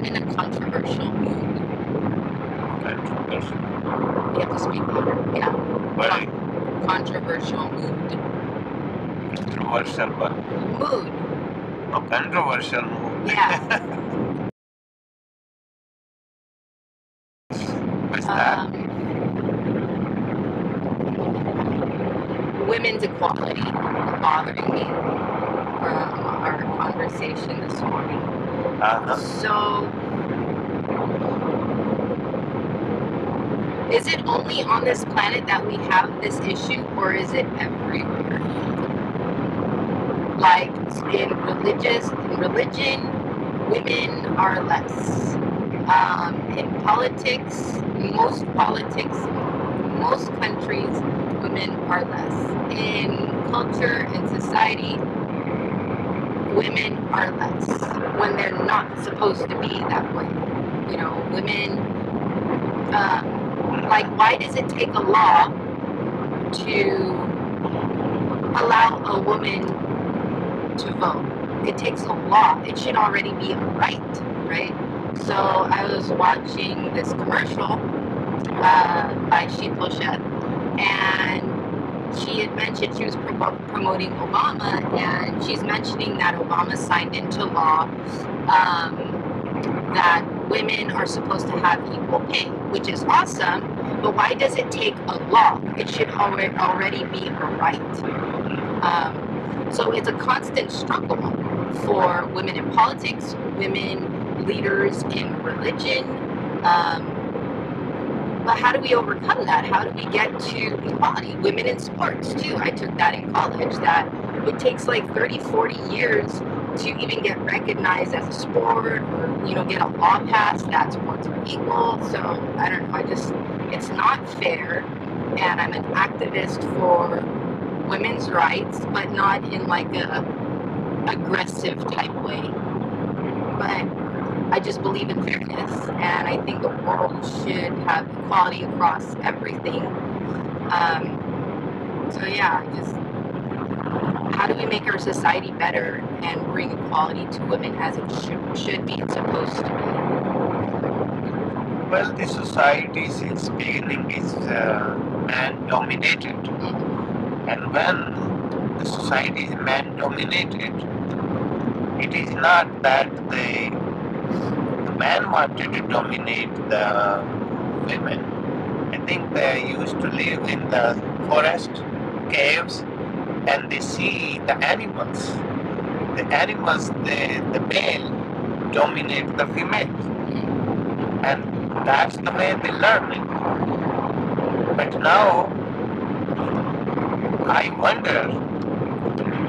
I'm in a controversial mood. Controversial. You have to speak louder. Yeah. Very Controversial mood. controversial one. Mood. Oh, controversial mood. Yeah. What's that? Women's equality bothering me from our conversation this morning. So, is it only on this planet that we have this issue, or is it everywhere? Like in religion, women are less. In politics, most countries, women are less. In culture and society, women are less when they're not supposed to be that way. You know, women, like, why does it take a law to allow a woman to vote? It takes a law. It should already be a right? So I was watching this commercial by Siddhali Shree, and she had mentioned she was promoting Obama, and she's mentioning that Obama signed into law that women are supposed to have equal pay, which is awesome, but why does it take a law? It should already be a right. So it's a constant struggle for women in politics, women leaders in religion, but how do we overcome that? How do we get to equality? Women in sports too. I took that in college, that it takes like 30, 40 years to even get recognized as a sport, or, you know, get a law passed that sports are equal. So I don't know, it's not fair, and I'm an activist for women's rights, but not in like a aggressive type way. But I just believe in fairness, and I think the world should have equality across everything. So yeah, how do we make our society better and bring equality to women as it should be and supposed to be? Well, the society since beginning is man-dominated. Mm-hmm. And when the society is man-dominated, it is not that the man wanted to dominate the women. I think they used to live in the forest, caves, and they see the animals. The animals, the male dominate the female. And that's the way they learn it. But now, I wonder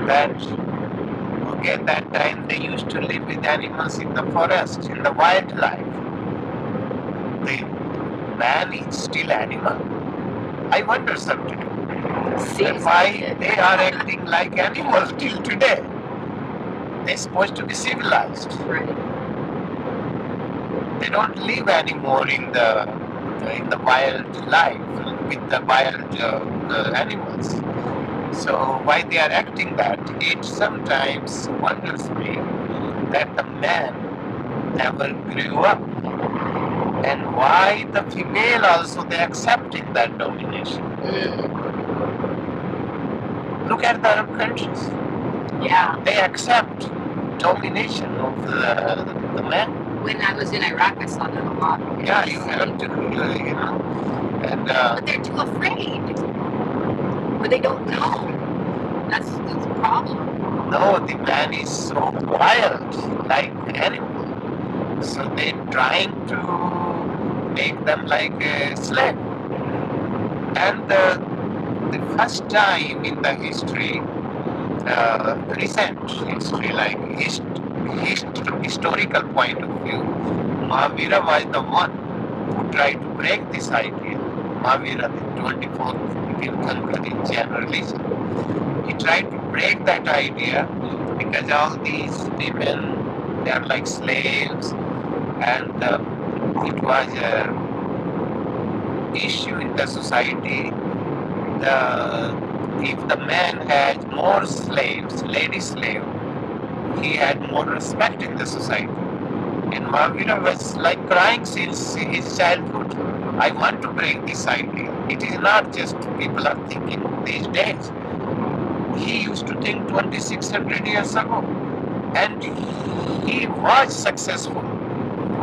that, okay, that time they used to live with animals in the forest, in the wildlife. The man is still animal. I wonder sometimes why they are acting like animals till today. They're supposed to be civilized. Right. They don't live anymore in the wild life with the wild animals. So why they are acting that? It sometimes wonders me that the man never grew up, and why the female also they accepting that domination. Look at the Arab countries. Yeah. They accept domination of the man. When I was in Iraq, I saw that a lot. Yeah, you have to, you know. And, but they're too afraid. Or they don't know. That's the problem. No, the man is so wild, like animal. So they're trying to make them like a slave. And the first time in the history, recent history, like historical point of view, Mahavira was the one who tried to break this idea. Mahavira, the 24th Tirthankar in Jain religion, he tried to break that idea because all these women, they are like slaves, and it was an issue in the society. If the man had more slaves, lady slave, he had more respect in the society. And Mahavira was like crying since his childhood. I want to break this idea. It is not just people are thinking these days. He used to think 2600 years ago, and he was successful.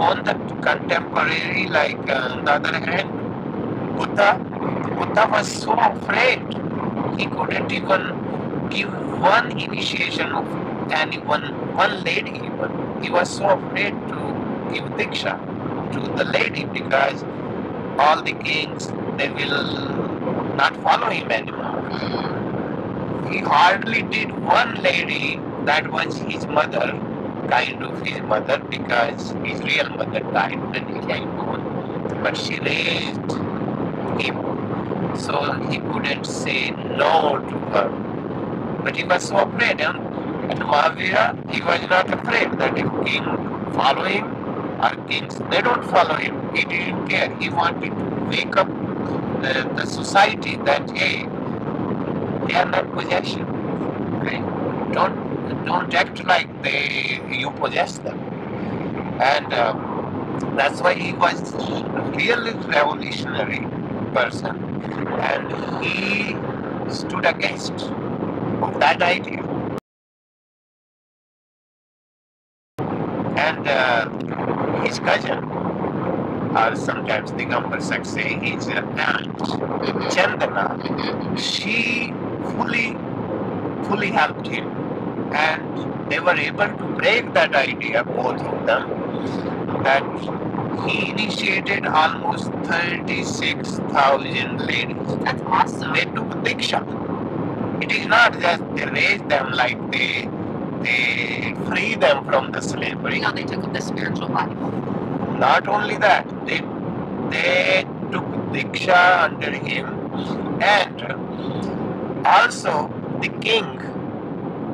On the contemporary, like on the other hand, Buddha was so afraid he couldn't even give one initiation of anyone, one lady even. He was so afraid to give diksha to the lady because all the kings, they will not follow him anymore. He hardly did one lady that was his mother, kind of his mother, because his real mother died when he came born. But she raised him, so he couldn't say no to her. But he was so afraid, and Mahavira, he was not afraid that if king follow him or kings, they don't follow him. He didn't care. He wanted to wake up the society that, hey, they are not possession. Right? Don't act like you possess them. And that's why he was a really revolutionary person, and he stood against of that idea. And his cousin, or sometimes the Digambar say his aunt, Chandana, she fully helped him, and they were able to break that idea, both of them, that he initiated almost 36,000 ladies. That's awesome. They took diksha. It is not just they raise them like they free them from the slavery. No, they took up the spiritual life. Not only that, they took diksha under him, and also the king,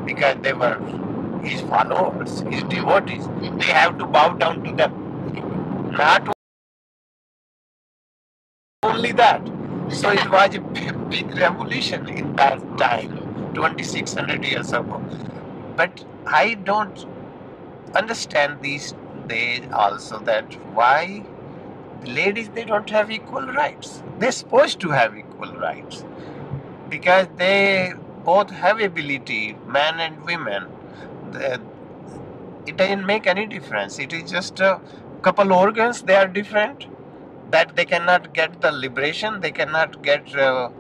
because they were his followers, his devotees, they have to bow down to them. Not only that, so it was a big revolution in that time, 2600 years ago. But I don't understand these days also that why the ladies, they don't have equal rights. They're supposed to have equal rights because they both have ability, men and women. It doesn't make any difference. It is just a couple organs, they are different, that they cannot get the liberation, they cannot get a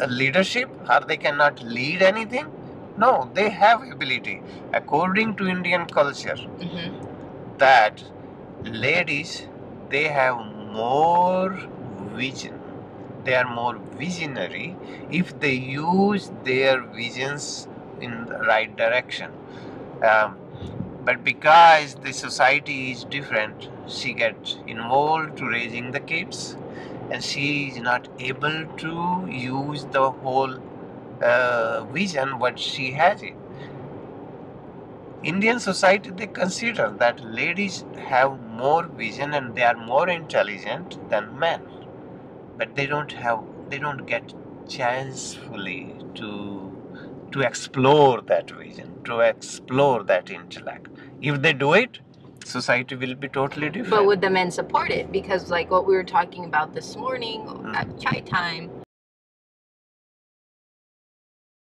leadership, or they cannot lead anything. No, they have ability. According to Indian culture, that ladies, they have more vision. They are more visionary if they use their visions in the right direction. But because the society is different, she gets involved to raising the kids, and she is not able to use the whole vision what she has it. Indian society, they consider that ladies have more vision and they are more intelligent than men, but they don't get chance fully to explore that vision, to explore that intellect. If they do it, society will be totally different. But would the men support it? Because like what we were talking about this morning at chai time,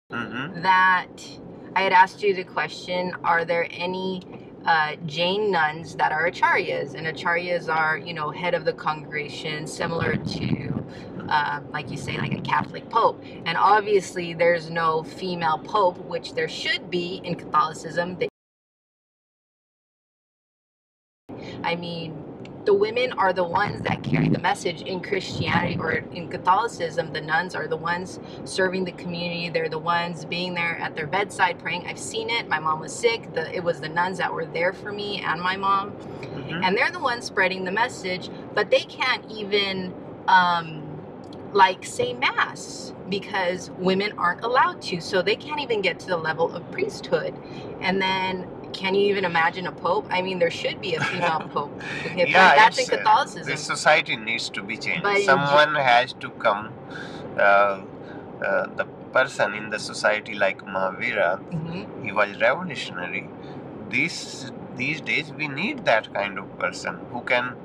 that I had asked you the question, are there any Jain nuns that are Acharyas? And Acharyas are, head of the congregation, similar to, like you say, like a Catholic pope. And obviously there's no female pope, which there should be in Catholicism. I mean, the women are the ones that carry the message in Christianity, or in Catholicism, the nuns are the ones serving the community. They're the ones being there at their bedside praying. I've seen it. My mom was sick. It was the nuns that were there for me and my mom. And they're the ones spreading the message, but they can't even like say mass because women aren't allowed to. So they can't even get to the level of priesthood. And then can you even imagine a pope? I mean, there should be a female pope. Okay, yeah, but that's in Catholicism. The society needs to be changed. But someone has to come, the person in the society like Mahavira, he was revolutionary, these days we need that kind of person who can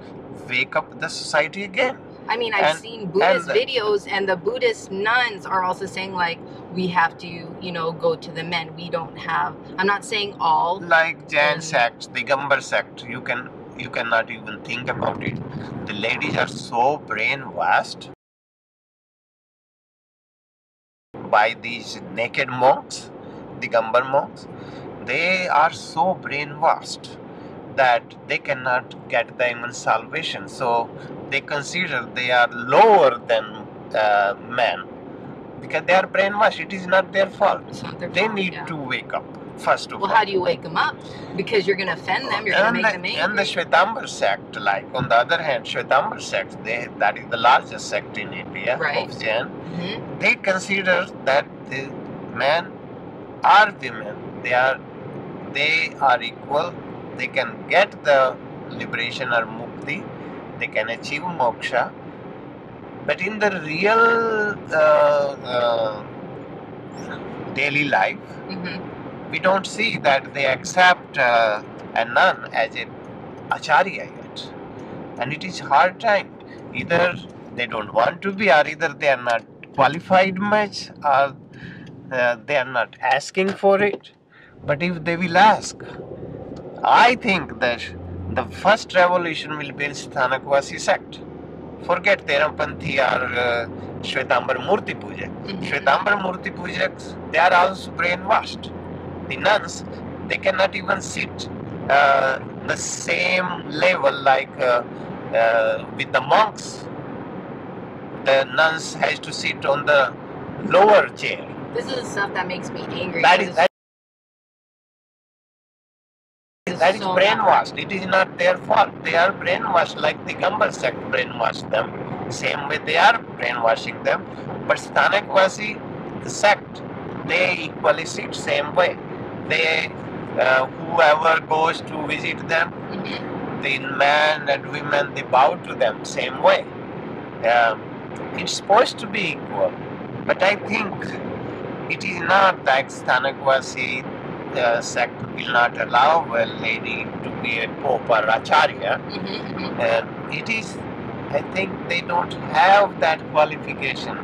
wake up the society again. I mean, I've seen Buddhist videos, and the Buddhist nuns are also saying, like, we have to, you know, go to the men. We don't have, I'm not saying all. Like Jain sect, the Digambar sect, you cannot even think about it. The ladies are so brainwashed by these naked monks, the Digambar monks. They are so brainwashed that they cannot get the even salvation. So they consider they are lower than men because they are brainwashed. It is not their fault. They need to wake up first of all. Well, how do you wake them up? Because you're going to offend them. You're going to make them angry. And the Shwetambar sect, like on the other hand, Shwetambar sect, that is the largest sect in India of Jain. Mm-hmm. They consider that the men or women, they are equal. They can get the liberation or mukti, they can achieve moksha, but in the real daily life, we don't see that they accept a nun as an acharya yet, and it is hard time. Either they don't want to be, or either they are not qualified much, or they are not asking for it. But if they will ask, I think that the first revolution will be in Sthanakvasi sect. Forget Terapanthi or Shwetambar Murti Pujak. Shwetambar Murti Pujaks, they are also brainwashed. The nuns, they cannot even sit the same level like with the monks. The nuns has to sit on the lower chair. This is the stuff that makes me angry. That is brainwashed. It is not their fault. They are brainwashed like the Digambar sect brainwashed them. Same way they are brainwashing them. But Sthanakvasi, the sect, they equally sit same way. They, whoever goes to visit them, the men and women, they bow to them same way. It's supposed to be equal. But I think it is not like Sthanakvasi sect will not allow a lady to be a pope or acharya. It is, I think they don't have that qualification.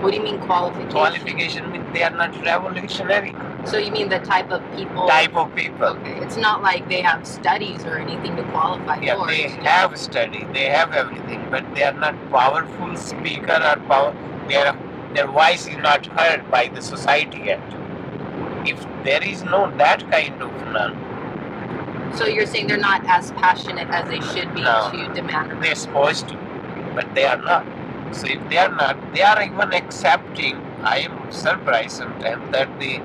What do you mean qualification? Qualification means they are not revolutionary. So you mean the type of people? Type of people. Okay. It's not like they have studies or anything to qualify for. Yeah, they have study, they have everything, but they are not powerful speaker or their voice is not heard by the society yet. If there is no that kind of nun. So you're saying they're not as passionate as they should be to demand? They're supposed to, but they are not. So if they are not, they are even accepting. I am surprised sometimes that the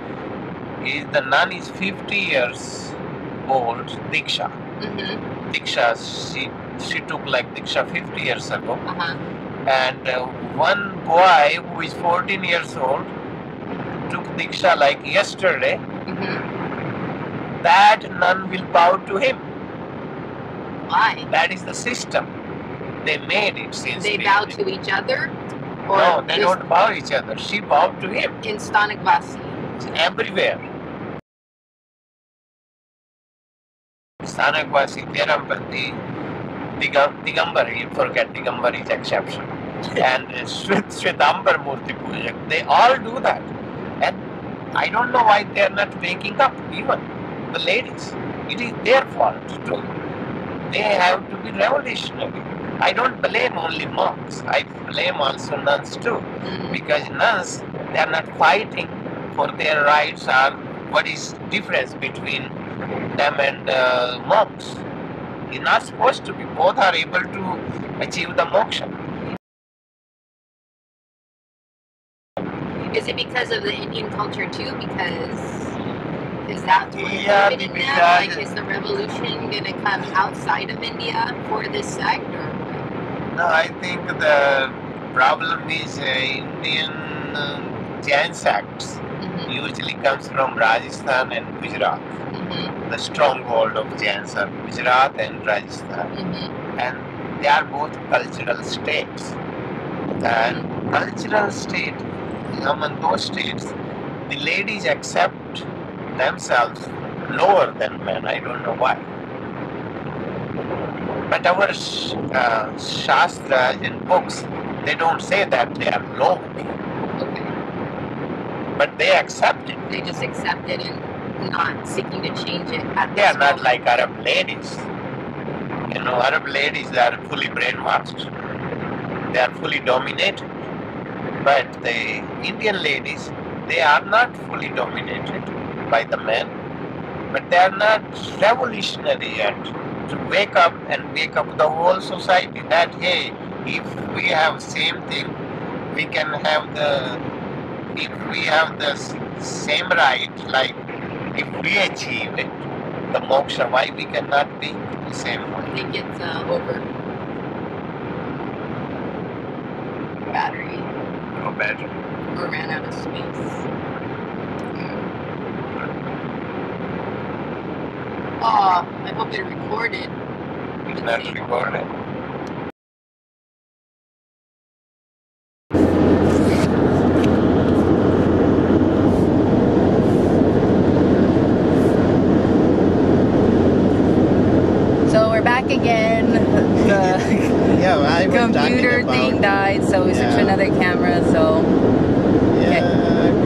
nun is 50 years old, Diksha. Diksha, she took like Diksha 50 years ago. And one boy who is 14 years old took Diksha like yesterday. That nun will bow to him. Why? That is the system. They made it since. They bow to each other? Or no, they don't bow each other. She bowed to him. In Sthanakvasi? Everywhere. Sthanakvasi, Terapanthi, Digambar, you forget Digambar is exception. And Shwetambar Murti Pujak, they all do that. And I don't know why they are not waking up, even the ladies. It is their fault too. They have to be revolutionary. I don't blame only monks. I blame also nuns too. Because nuns, they are not fighting for their rights or what is difference between them and monks. It's not supposed to be. Both are able to achieve the moksha. Is it because of the Indian culture too? Because is that what because like, is the revolution going to come outside of India for this sect, or what? No, I think the problem is Indian Jain sects usually comes from Rajasthan and Gujarat. The stronghold of Jains are Gujarat and Rajasthan, and they are both cultural states. And cultural state, among those states, the ladies accept themselves lower than men. I don't know why. But our shastras and books, they don't say that they are low, Okay. but they accept it. They just accept it and not seeking to change it at They are this not moment. like Arab ladies. You know, Arab ladies, they are fully brainwashed. They are fully dominated. But the Indian ladies, they are not fully dominated by the men, but they are not revolutionary yet to wake up the whole society that, hey, if we have same thing, we can have if we have the same right, like if we achieve it, the moksha, why we cannot be the same I way? think it's over. Battery. No better. Or ran out of space. Oh, I hope it recorded. It's not recorded. So we're back again. The Yeah, I was computer talking about, thing died, so we switched to Yeah. another camera. So,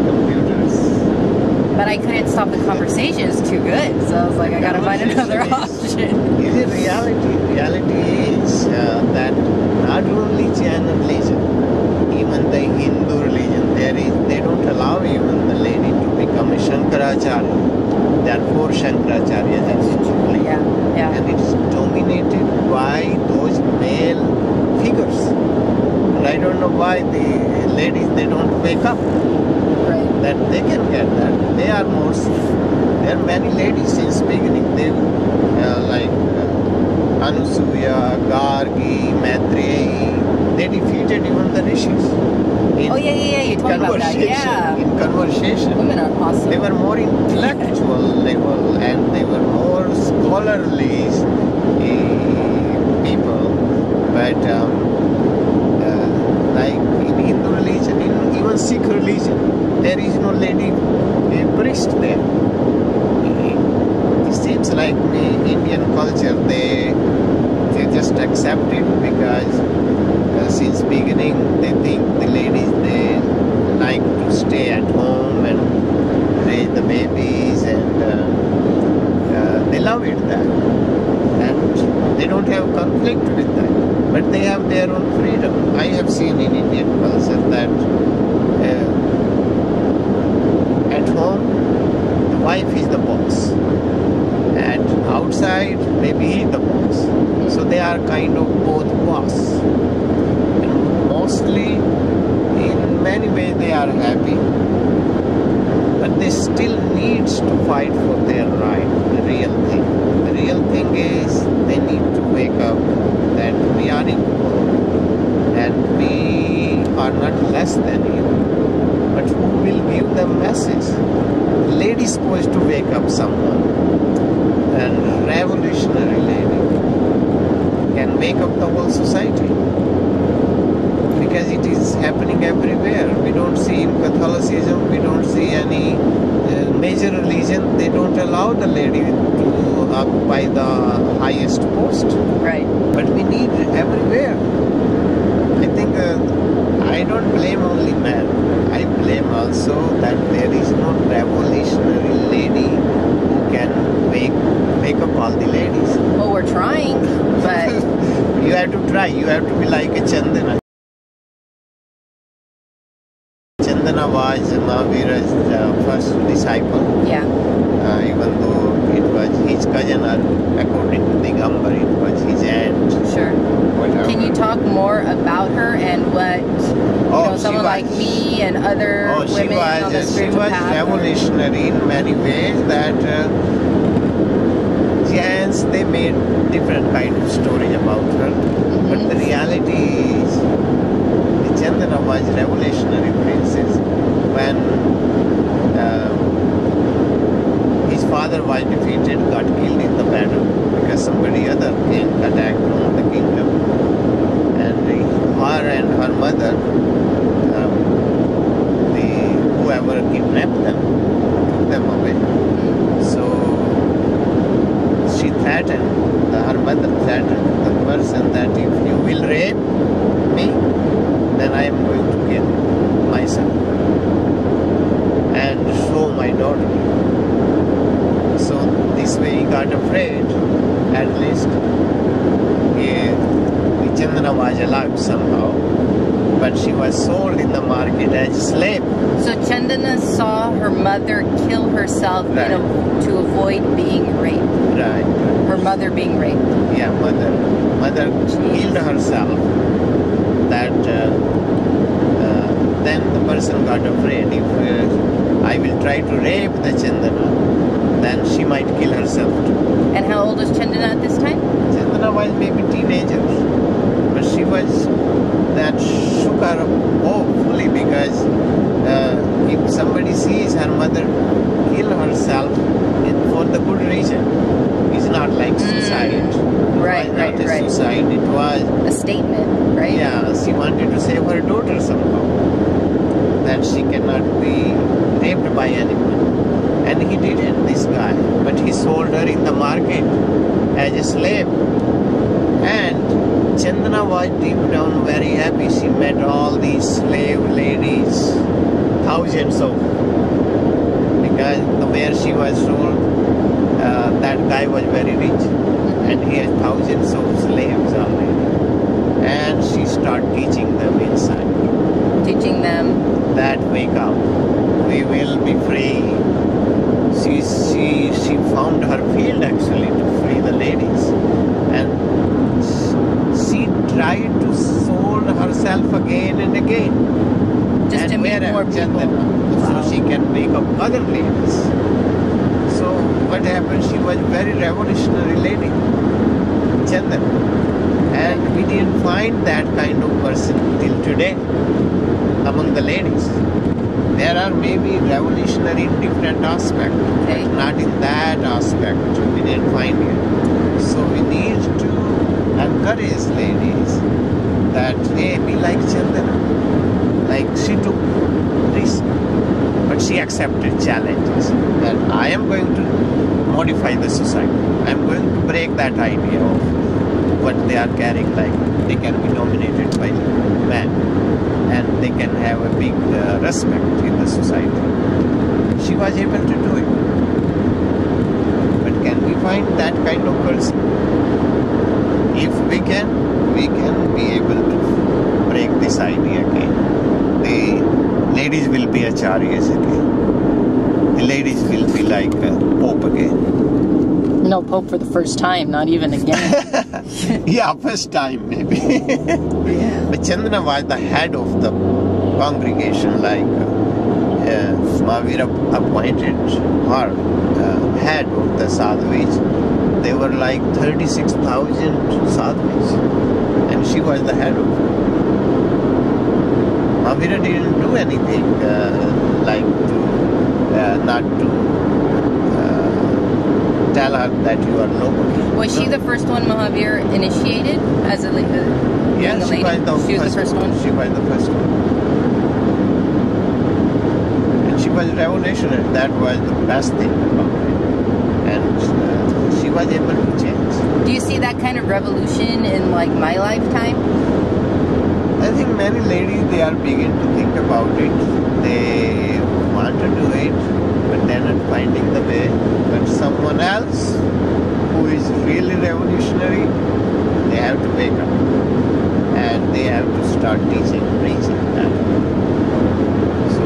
computers. but I couldn't stop the conversation. It's too good. So I was like, I gotta find another Conversation option. Is it reality? Reality is that not only Jain religion, even the Hindu religion, they don't allow even the lady to become a Shankaracharya. There are 4 Shankaracharyas in Hindu religion. Yeah, yeah. And it is dominated by those male figures. And I don't know why the ladies, they don't wake up. Right. That they can get that. There are many ladies since beginning. They like Anusuya, Gargi, Maitreyi, they defeated even the rishis. Oh yeah. You told me about that. Yeah. In conversation. Women are awesome. They were more intellectual level and they were more scholarly people. But like in Hindu religion, in even Sikh religion, there is no lady priest there. It seems like the Indian culture, they just accept it because since beginning they think the ladies, they like to stay at home and raise the babies and they love it that. And they don't have conflict with that. But they have their own freedom. I have seen in Indian culture that at home, the wife is the boss. And outside, maybe he the boss. So they are kind of both boss. And mostly, in many ways, they are happy. But they still needs to fight for their right, the real thing. The real thing is they need to wake up that we are equal and we are not less than you. But who will give them message? The lady is supposed to wake up someone. And revolutionary lady can wake up the whole society. Because it is happening everywhere. We don't see in Catholicism, we don't see any major religion, they don't allow the lady to occupy the highest post. Right. But we need everywhere. I think I don't blame only men. I blame also that there is no revolutionary lady who can wake up all the ladies. Well, we're trying, but You have to try. You have to be like a Chandana. Chandana was Mahavira's first disciple. yeah. Even though it was his cousin, or according to Digambar, it was his aunt. Sure. Whatever. Can you talk more about her and what someone like me and other women on the she spiritual was path? revolutionary in many ways. That Jains, they made different kind of stories about her. But the reality is, the Chandana was revolutionary princess when his father was defeated, got killed in the battle because somebody other came attacked on the kingdom, and her and her mother, whoever kidnapped them, took them away. So threatened, her mother threatened the person that if you will rape me, then I am going to kill myself and show my daughter. So this way he got afraid. At least Chandana was alive somehow, but she was sold in the market as a slave. So Chandana saw her mother kill herself to avoid being raped. Right. Her mother being raped. Yeah, mother killed herself. That then the person got afraid. If I will try to rape the Chandana, then she might kill herself too. And how old was Chandana at this time? Chandana was maybe teenager, but she was that shook her awfully because if somebody sees her mother kill herself for the good reason, it's not like suicide. Right, it was not a suicide. It was a statement, right? Yeah, she wanted to save her daughter somehow, that she cannot be raped by anyone. And he didn't, this guy, but he sold her in the market as a slave. And Chandana was deep down very happy. She met all these slave ladies, thousands of, because where she was sold, that guy was very rich, and he had thousands of slaves already. And she started teaching them inside. Teaching them that wake up, we will be free. She found her field actually to free the ladies, and she tried to sold herself again and again, just and to meet more people, so she can wake up other ladies. So what happened? She was very revolutionary lady, Chandana, and we didn't find that kind of person till today among the ladies. There are maybe revolutionary in different aspects, but not in that aspect. We didn't find it. So we need to encourage ladies that, hey, be like Chandana. Like she took risk, but she accepted challenges. That I am going to modify the society. I am going to break that idea of what they are carrying, like they can be dominated by men and they can have a big respect in the society. She was able to do it. But can we find that kind of person? If we can be able to break this idea again. The ladies will be Acharyas again. The ladies will be like Pope again. No, Pope for the first time, not even again. Yeah, first time maybe. Yeah. But Chandana was the head of the congregation, like Mahavira appointed her head of the sadhus. They were like 36,000 sadhus, and she was the head of it. Mahavira didn't do anything like to not to tell her that you are noble. Was she the first one Mahavir initiated as a lady? Yes, she was the first one. She was the first one. And she was revolutionary. That was the best thing about it. And she was able to change. Do you see that kind of revolution in like my lifetime? I think many ladies, they are beginning to think about it. They want to do it, but they're not finding the way. But someone else who is really revolutionary, they have to wake up. And they have to start teaching, preaching that. So,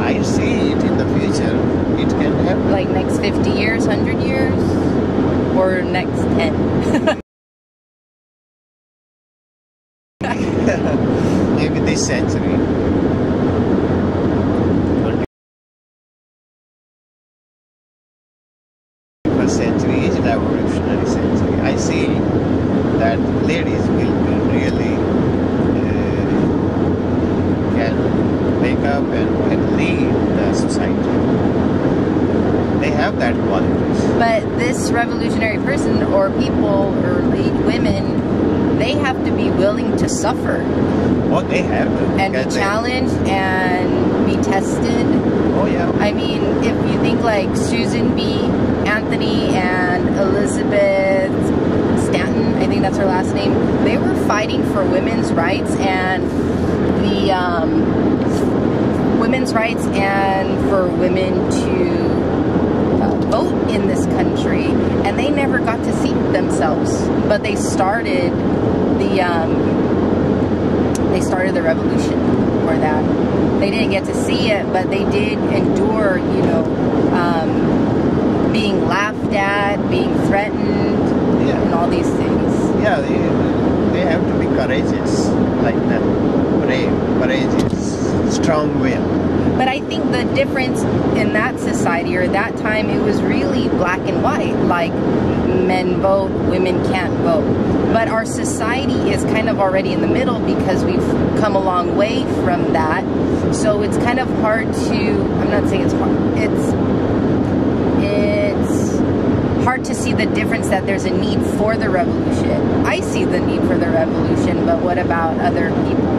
I see it in the future. It can happen. Like next 50 years, 100 years? Or next 10? Maybe this century. 21st century is revolutionary century. I see that ladies will be really can wake up and can lead the society. They have that qualities. But this revolutionary person or people or lead women, they have to be willing to suffer. Oh, they have to. And be challenged and be tested. Oh, yeah. I mean, if you think like Susan B. Anthony and Elizabeth for women's rights and for women to vote in this country, and they never got to see themselves. But they started the revolution for that. They didn't get to see it, but they did endure, being laughed at, being threatened, and all these things. Yeah, they have to be courageous, like that. Brave, courageous, strong-willed. But I think the difference in that society or that time, it was really black and white. Like, men vote, women can't vote. But our society is kind of already in the middle because we've come a long way from that. So it's kind of hard to, I'm not saying it's hard, it's hard to see the difference that there's a need for the revolution. I see the need for the revolution, but what about other people?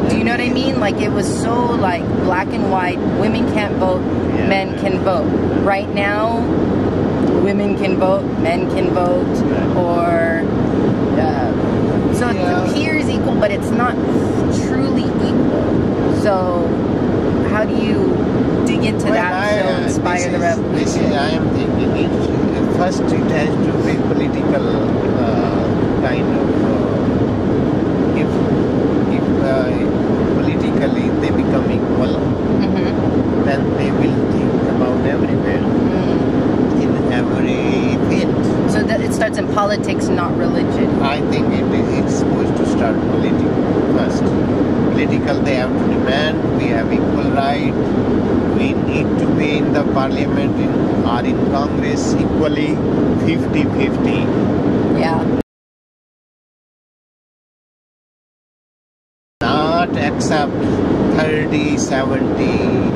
Do you know what I mean? Like, it was so like black and white. Women can't vote, men can vote. Right now, women can vote, men can vote, or so it appears equal, but it's not truly equal. So how do you dig into that to inspire the revolution? I am thinking first it has to be political kind of. If politically they become equal, then they will think about everywhere, in every field. So that it starts in politics, not religion. I think it's supposed to start political first. Political, they have to demand we have equal right. We need to be in the parliament or in Congress equally 50-50. Yeah. Not accept 30-70,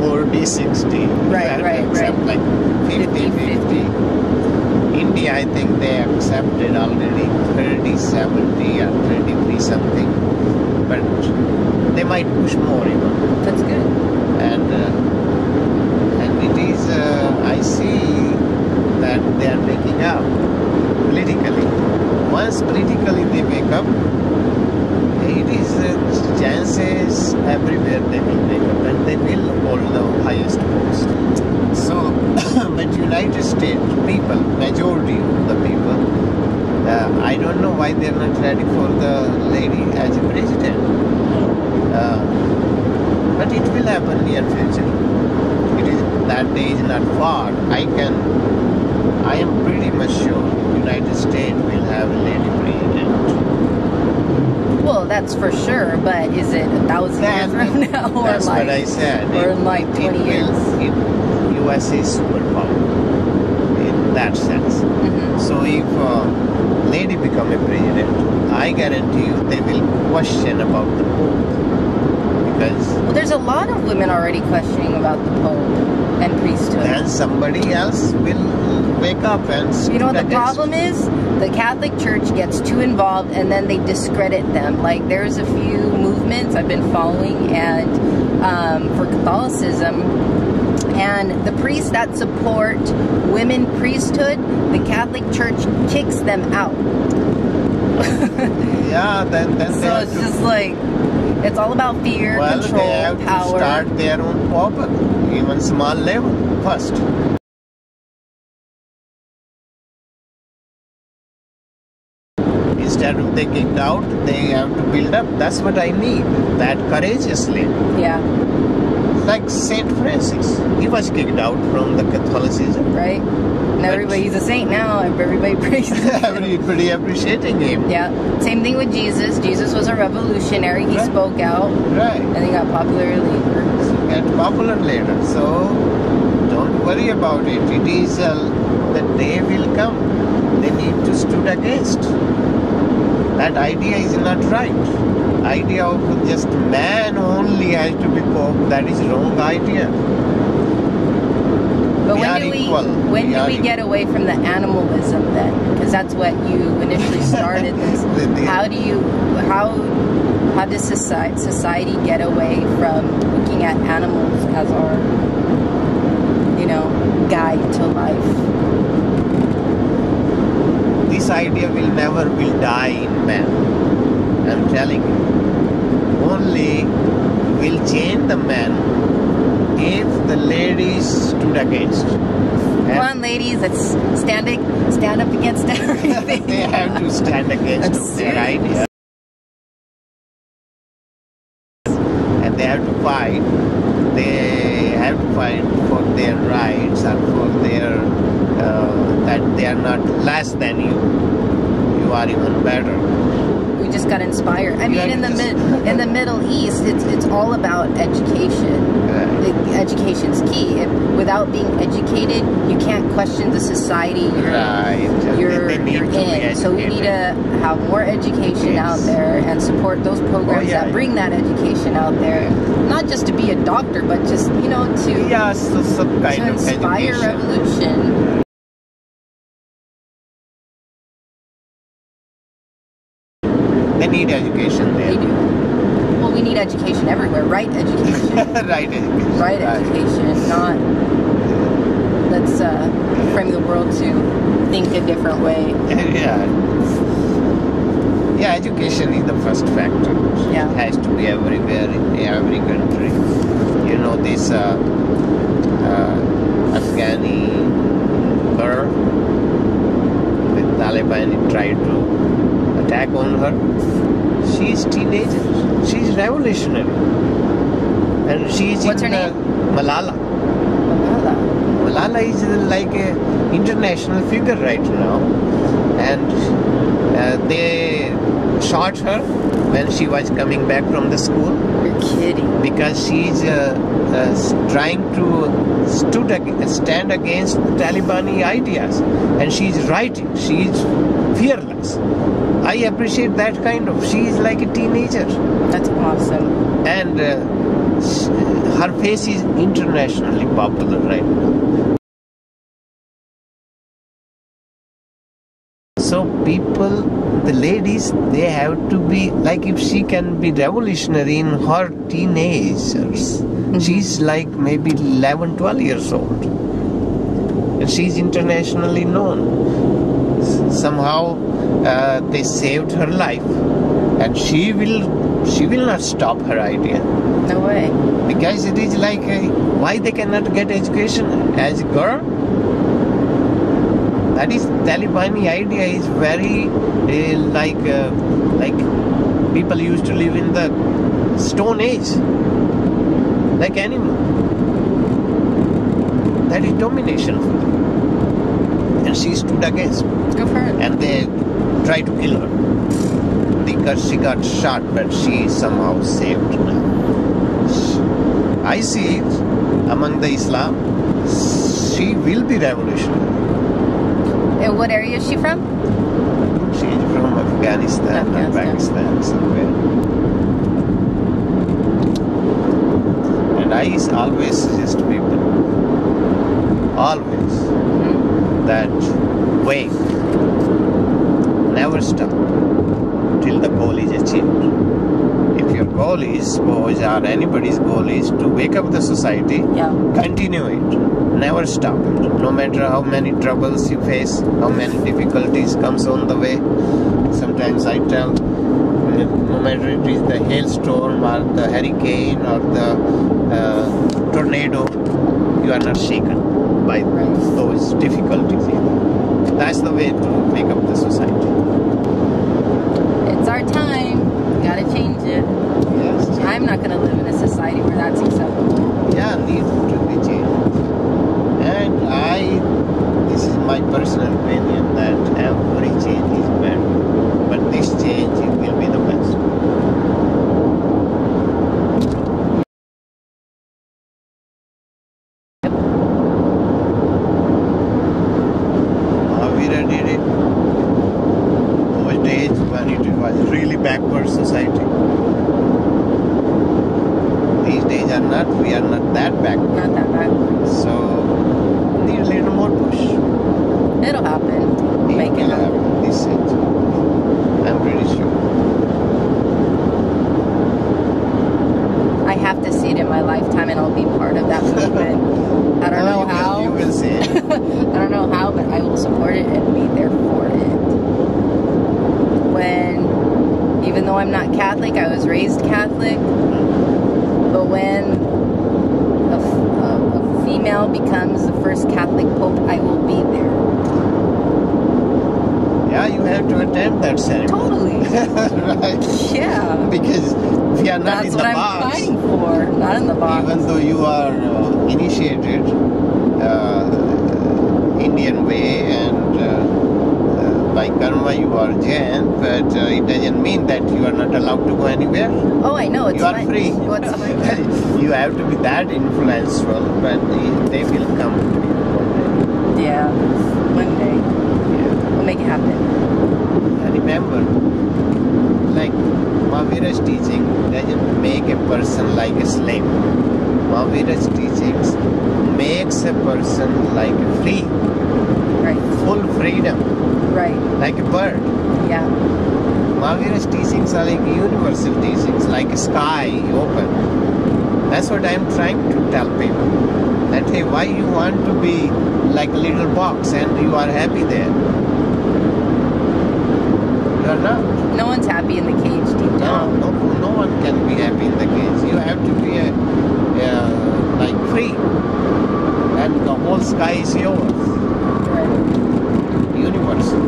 40-60. Right. Accept like 50-50. India, I think they accepted already 30-70 or 33 something. But they might push more even. That's good. And it is, I see that they are waking up politically. Once politically they wake up, it is chances everywhere they will wake up and they will hold the highest post. So, but United States people, majority of the people, I don't know why they are not ready for the lady as a president. But it will happen near future. That day is not far. I am pretty much sure United States will have a lady president. Well, that's for sure, but is it 1,000 years from now? Or That's what I said. Or in like 20 years? US is superpower in that sense. So if lady become a president, I guarantee you they will question about the Pope. Well, there's a lot of women already questioning about the Pope and priesthood. Then somebody else will wake up and... You know what the problem is? The Catholic Church gets too involved and then they discredit them. Like, there's a few movements I've been following and for Catholicism, and the priests that support women priesthood, the Catholic Church kicks them out. Yeah, then so it's just like... It's all about fear, control, they have power. To start their own power, even small level, first. Instead of they kicked out, they have to build up. That's what I need, that courageously. Yeah. Like Saint Francis, he was kicked out from the Catholicism. Right. And everybody's a saint now. Everybody praises him. Everybody appreciating him. Yeah. Same thing with Jesus. Jesus was a revolutionary. He spoke out. Right. And he got popular later. So don't worry about it. It is the day will come. They need to stand against. That idea is not right. Idea of just man only has to be Pope, that is wrong idea. But when do we get away from the animalism then? Because that's what you initially started this. How does society get away from looking at animals as our, guide to life? This this idea will die in man. I'm telling you. Only will change the man if the ladies stood against. Come on, ladies, let's stand up against everything. They have to stand against their idea. And they have to fight. They have to fight for their rights and for their that they are not less than you. You are even better. We just got inspired. I mean, in the Middle East, it's all about education. Education's key. Without being educated, you can't question the society you're in. So we need to have more education out there and support those programs that bring that education out there. Not just to be a doctor, but just to some kind to of inspire education. revolution. They need education there. We do. Well, we need education everywhere. Right education. Right education. Right education. Not let's frame the world to think a different way. Yeah, education is the first factor. Yeah. It has to be everywhere in every country. You know, this Afghani girl with Taliban tried to attack on her. She's teenager. She's revolutionary. And she's What's her name? Malala. Malala is like an international figure right now. And they shot her when she was coming back from the school. You're kidding. Because she's trying to stand against the Taliban ideas. And she's writing. She's fearless. I appreciate that kind of. She is like a teenager. That's awesome. And her face is internationally popular right now. So people, the ladies, they have to be, like if she can be revolutionary in her teenagers. She's like maybe 11, 12 years old. And she's internationally known. Somehow they saved her life. And she will not stop her idea. No way. Because it is like, why they cannot get education as a girl? That is, Taliban idea is very like people used to live in the Stone Age, like animal. That is domination for them. And she stood against. Good for her. And they tried to kill her. Because she got shot, but she is somehow saved now. I see it among the Islam. She will be revolutionary. And what area is she from? She is from Afghanistan or Pakistan, somewhere. And I always suggest people, always, that wait, never stop till the goal is achieved. If your goal is, or anybody's goal is to wake up the society, continue it. Never stop it. No matter how many troubles you face, how many difficulties comes on the way. Sometimes I tell, no matter it is the hailstorm or the hurricane or the tornado, you are not shaken by those difficulties either. That's the way to wake up the society. It's our time. We gotta change it. Yes. I'm not gonna live in a society where that's acceptable. Yeah, need to be changed. And this is my personal opinion, that every change is better. But this change will be the best. Mahavira did it. Those days when it was really backward society. These days we are not that backward. Not that bad. So, need a little more push. It'll happen. It Make it will happen. happen this century. I'm pretty sure. I have to see it in my lifetime and I'll be part of that movement. I don't know how. You will see it. I don't know how, but I will support it and be there for it. No, I'm not Catholic. I was raised Catholic. But when a female becomes the first Catholic Pope, I will be there. Yeah, you have to attend that ceremony. Totally. Right? Yeah. Because we are not in the box. That's what I'm fighting for. Not in the box. Even though you are initiated Indian way and by karma you are Jain, but it doesn't mean that you are not allowed to go anywhere. Oh, I know. It's you are fine. free. What's fine? You have to be that influential, but they will come to you one day. Yeah. One day. Yeah. We'll make it happen. I remember, like Mahavira's teaching doesn't make a person like a slave. Mahavira's teachings makes a person like a free, Right. full freedom, Right. like a bird. Yeah. Mahavira's teachings are like universal teachings, like a sky open. That's what I'm trying to tell people. That hey, why you want to be like a little box and you are happy there? You are not. No one's happy in the cage deep down. No one can be happy in the cage. You have to be like free, and the whole sky is yours. Right. Universal.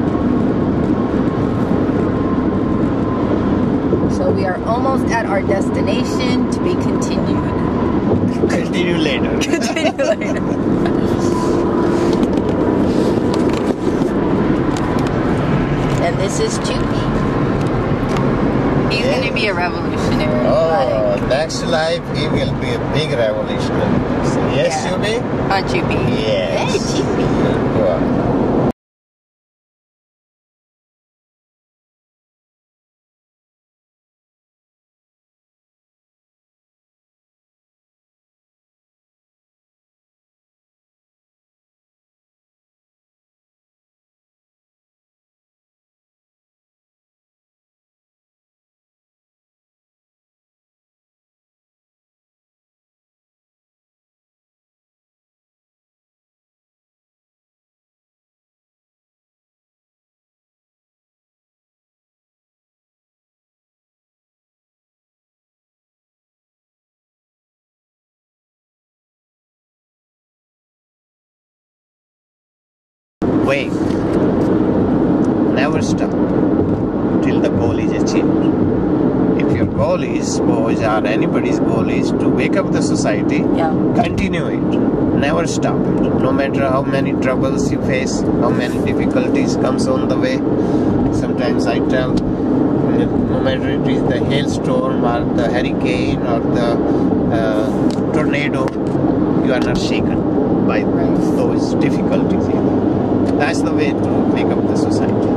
So we are almost at our destination, to be continued. Continue later. Continue later. And this is Chupi. He's going to be a revolutionary. Oh, next life he will be a big revolutionary person. Yes, Yeah. Chupi? On Chupi. Yes. Hey, Chupi. Wow. Wait. Never stop till the goal is achieved. If your goal is, suppose, or anybody's goal is to wake up the society, Yeah. continue it. Never stop it. No matter how many troubles you face, how many difficulties comes on the way. Sometimes I tell, no matter it is the hailstorm or the hurricane or the tornado, you are not shaken by those difficulties either. That's the way to make up the society.